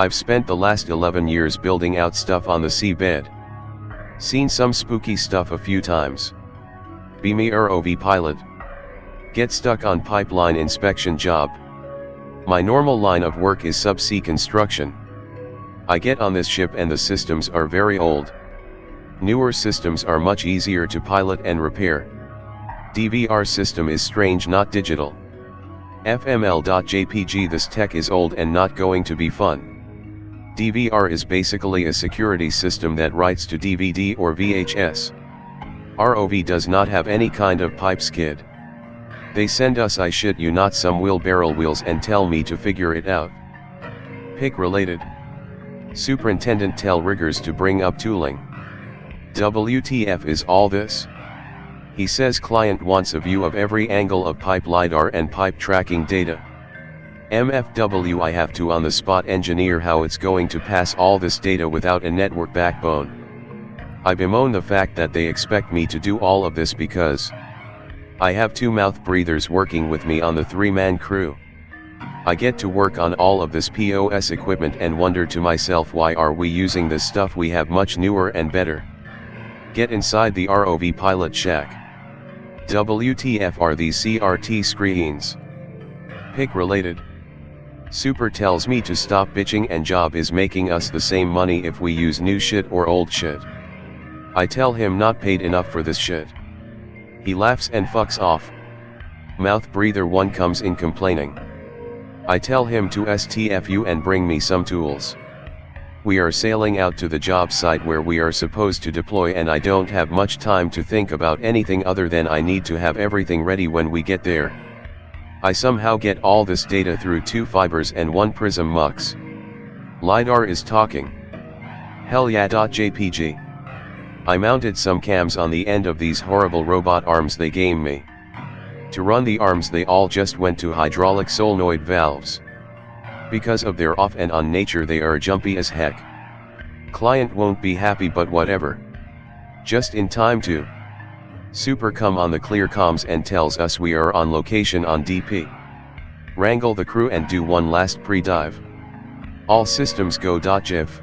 I've spent the last 11 years building out stuff on the seabed. Seen some spooky stuff a few times. Be me ROV pilot. Get stuck on pipeline inspection job. My normal line of work is subsea construction. I get on this ship and the systems are very old. Newer systems are much easier to pilot and repair. DVR system is strange, not digital. FML.jpg. This tech is old and not going to be fun. DVR is basically a security system that writes to DVD or VHS. ROV does not have any kind of pipe skid. They send us, I shit you not, some wheelbarrow wheels and tell me to figure it out. Pick related. Superintendent tell riggers to bring up tooling. WTF is all this? He says client wants a view of every angle of pipe LiDAR and pipe tracking data. MFW, I have to on the spot engineer how it's going to pass all this data without a network backbone. I bemoan the fact that they expect me to do all of this because I have 2 mouth breathers working with me on the 3-man crew. I get to work on all of this POS equipment and wonder to myself, why are we using this stuff we have much newer and better? Get inside the ROV pilot shack. WTF are these CRT screens? Pick related. Super tells me to stop bitching and job is making us the same money if we use new shit or old shit. I tell him not paid enough for this shit. He laughs and fucks off. Mouth breather 1 comes in complaining. I tell him to STFU and bring me some tools. We are sailing out to the job site where we are supposed to deploy and I don't have much time to think about anything other than I need to have everything ready when we get there. I somehow get all this data through 2 fibers and 1 prism mux. LiDAR is talking. Hell yeah. .jpg. I mounted some cams on the end of these horrible robot arms they gave me. To run the arms they all just went to hydraulic solenoid valves. Because of their off and on nature they are jumpy as heck. Client won't be happy but whatever. Just in time to Super come on the clear comms and tells us we are on location on DP. Wrangle the crew and do 1 last pre-dive. All systems go. GIF.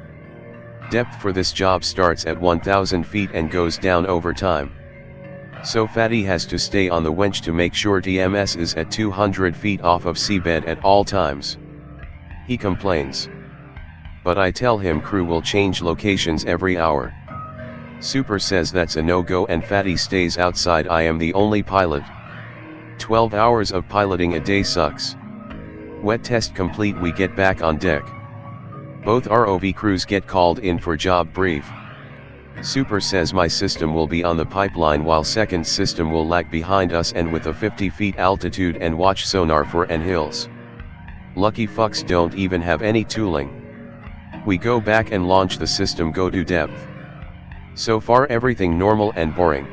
Depth for this job starts at 1000 feet and goes down over time. So Fatty has to stay on the winch to make sure TMS is at 200 feet off of seabed at all times. He complains. But I tell him crew will change locations every hour. Super says that's a no-go and Fatty stays outside. I am the only pilot. 12 hours of piloting a day sucks. Wet test complete, we get back on deck. Both ROV crews get called in for job brief. Super says my system will be on the pipeline while second system will lag behind us and with a 50 feet altitude and watch sonar for and hills. Lucky fucks don't even have any tooling. We go back and launch the system, go to depth. So far everything normal and boring.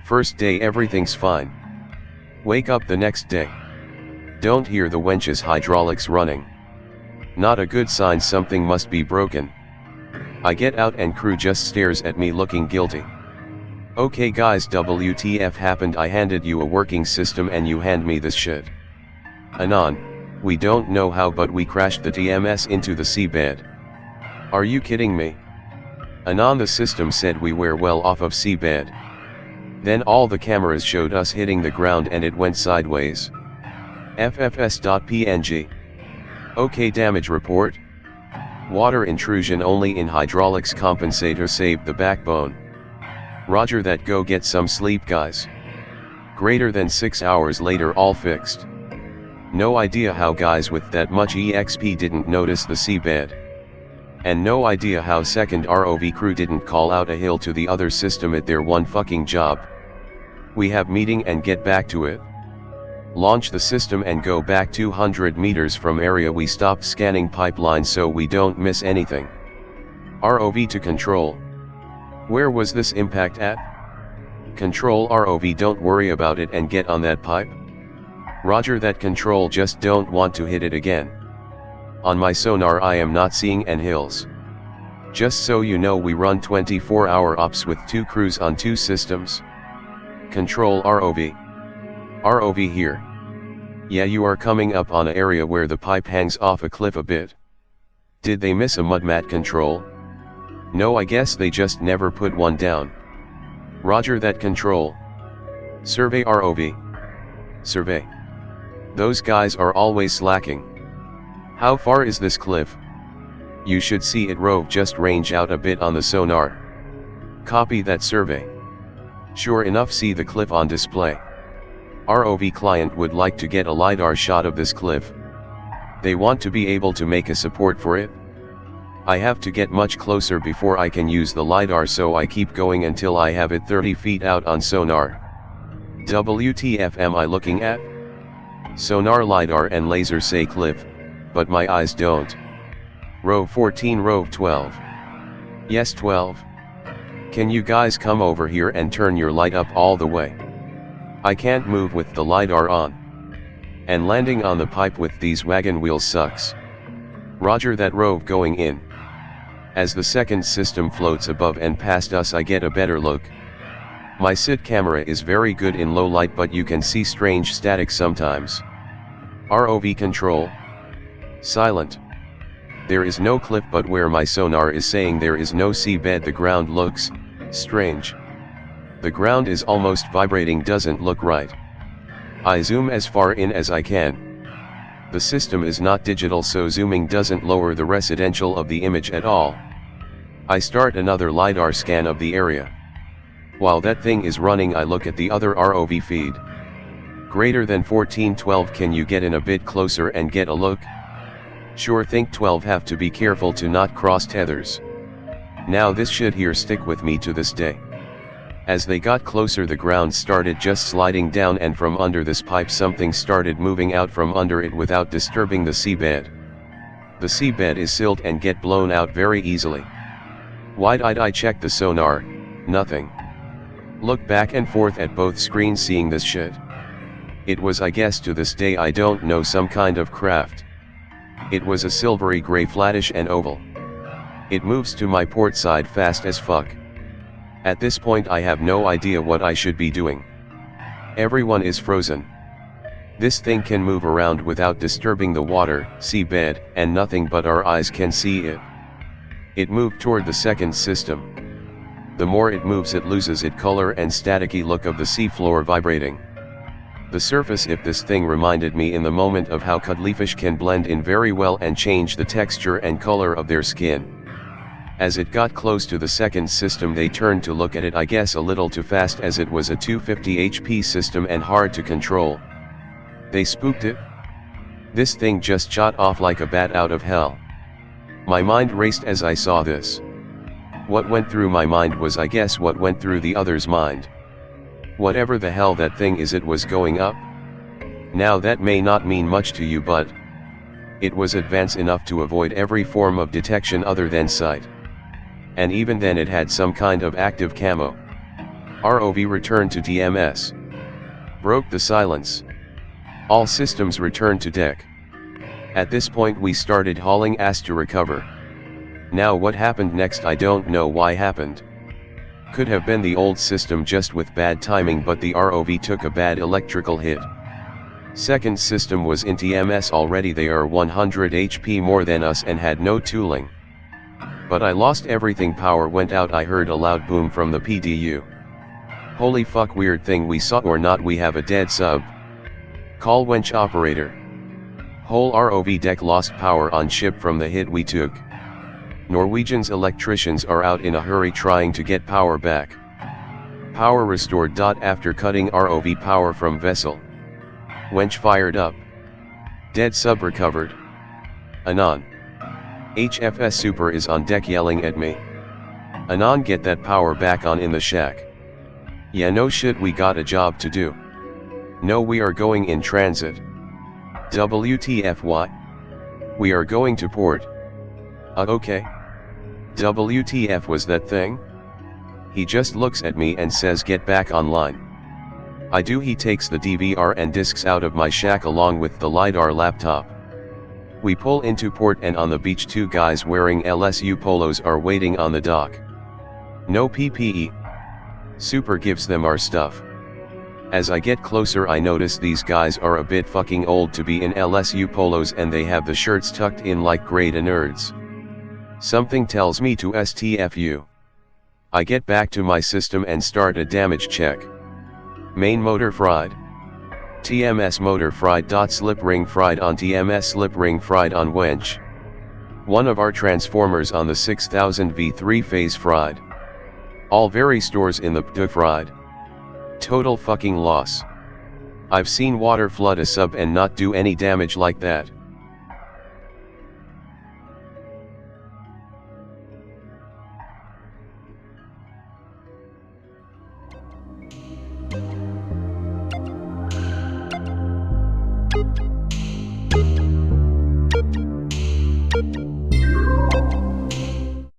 First day everything's fine. Wake up the next day. Don't hear the wench's hydraulics running. Not a good sign, something must be broken. I get out and crew just stares at me looking guilty. Okay guys, WTF happened? I handed you a working system and you hand me this shit. Anon, we don't know how but we crashed the TMS into the seabed. Are you kidding me? Anon, the system said we were well off of seabed. Then all the cameras showed us hitting the ground and it went sideways. FFS.png. Okay, damage report. Water intrusion only in hydraulics, compensator saved the backbone. Roger that, go get some sleep guys. Greater than 6 hours later, all fixed. No idea how guys with that much EXP didn't notice the seabed. And no idea how second ROV crew didn't call out a hill to the other system at their one fucking job. We have meeting and get back to it. Launch the system and go back 200 meters from area we stopped scanning pipeline so we don't miss anything. ROV to control. Where was this impact at? Control ROV, don't worry about it and get on that pipe. Roger that, control, just don't want to hit it again. On my sonar I am not seeing any hills. Just so you know, we run 24-hour ops with 2 crews on 2 systems. Control ROV. ROV here. Yeah, you are coming up on an area where the pipe hangs off a cliff a bit. Did they miss a mud mat control? No, I guess they just never put one down. Roger that, control. Survey ROV. Survey. Those guys are always slacking. How far is this cliff? You should see it, ROV, just range out a bit on the sonar. Copy that, survey. Sure enough, see the cliff on display. ROV client would like to get a LiDAR shot of this cliff. They want to be able to make a support for it. I have to get much closer before I can use the LiDAR, so I keep going until I have it 30 feet out on sonar. WTF am I looking at? Sonar, LiDAR and laser say cliff, but my eyes don't. ROV 14, ROV 12. Yes, 12. Can you guys come over here and turn your light up all the way? I can't move with the LiDAR on. And landing on the pipe with these wagon wheels sucks. Roger that, ROV, going in. As the second system floats above and past us, I get a better look. My SID camera is very good in low light, but you can see strange static sometimes. ROV control. Silent. There is no cliff, but where my sonar is saying there is no seabed, the ground looks strange. The ground is almost vibrating, doesn't look right. I zoom as far in as I can. The system is not digital, so zooming doesn't lower the residential of the image at all. I start another LiDAR scan of the area. While that thing is running, I look at the other ROV feed. Greater than 1412, can you get in a bit closer and get a look? Sure, think 12, have to be careful to not cross tethers. Now this shit here stick with me to this day. As they got closer, the ground started just sliding down, and from under this pipe something started moving out from under it without disturbing the seabed. The seabed is silt and get blown out very easily. Wide-eyed I check the sonar, nothing. Look back and forth at both screens seeing this shit. It was, I guess to this day I don't know, some kind of craft. It was a silvery gray, flattish and oval. It moves to my port side fast as fuck. At this point I have no idea what I should be doing. Everyone is frozen. This thing can move around without disturbing the water, seabed, and nothing but our eyes can see it. It moved toward the second system. The more it moves, it loses its color and staticky look of the seafloor vibrating. The surface if this thing reminded me in the moment of how cuddlyfish can blend in very well and change the texture and color of their skin. As it got close to the second system, they turned to look at it, I guess a little too fast, as it was a 250 HP system and hard to control. They spooked it. This thing just shot off like a bat out of hell. My mind raced as I saw this. What went through my mind was, I guess, what went through the other's mind. Whatever the hell that thing is, it was going up. Now that may not mean much to you, but it was advanced enough to avoid every form of detection other than sight. And even then it had some kind of active camo. ROV returned to DMS. Broke the silence. All systems returned to deck. At this point we started hauling ass to recover. Now what happened next I don't know why happened. Could have been the old system just with bad timing, but the ROV took a bad electrical hit. Second system was in TMS already, they are 100 HP more than us and had no tooling. But I lost everything, power went out, I heard a loud boom from the PDU. Holy fuck, weird thing we saw or not, we have a dead sub. Call winch operator. Whole ROV deck lost power on ship from the hit we took. Norwegian's electricians are out in a hurry trying to get power back. Power restored. After cutting ROV power from vessel. Winch fired up. Dead sub recovered. Anon. HFS Super is on deck yelling at me. Anon, get that power back on in the shack. Yeah, no shit, we got a job to do. No, we are going in transit. WTFY? We are going to port. Okay. WTF was that thing? He just looks at me and says get back online. I do. He takes the DVR and discs out of my shack along with the LiDAR laptop. We pull into port and on the beach 2 guys wearing LSU polos are waiting on the dock. No PPE. Super gives them our stuff. As I get closer I notice these guys are a bit fucking old to be in LSU polos and they have the shirts tucked in like grade A nerds. Something tells me to STFU. I get back to my system and start a damage check. Main motor fried. TMS motor fried. Slip ring fried on. TMS slip ring fried on. Wench. One of our transformers on the 6000 V3 phase fried. All very stores in the PDU fried. Total fucking loss. I've seen water flood a sub and not do any damage like that.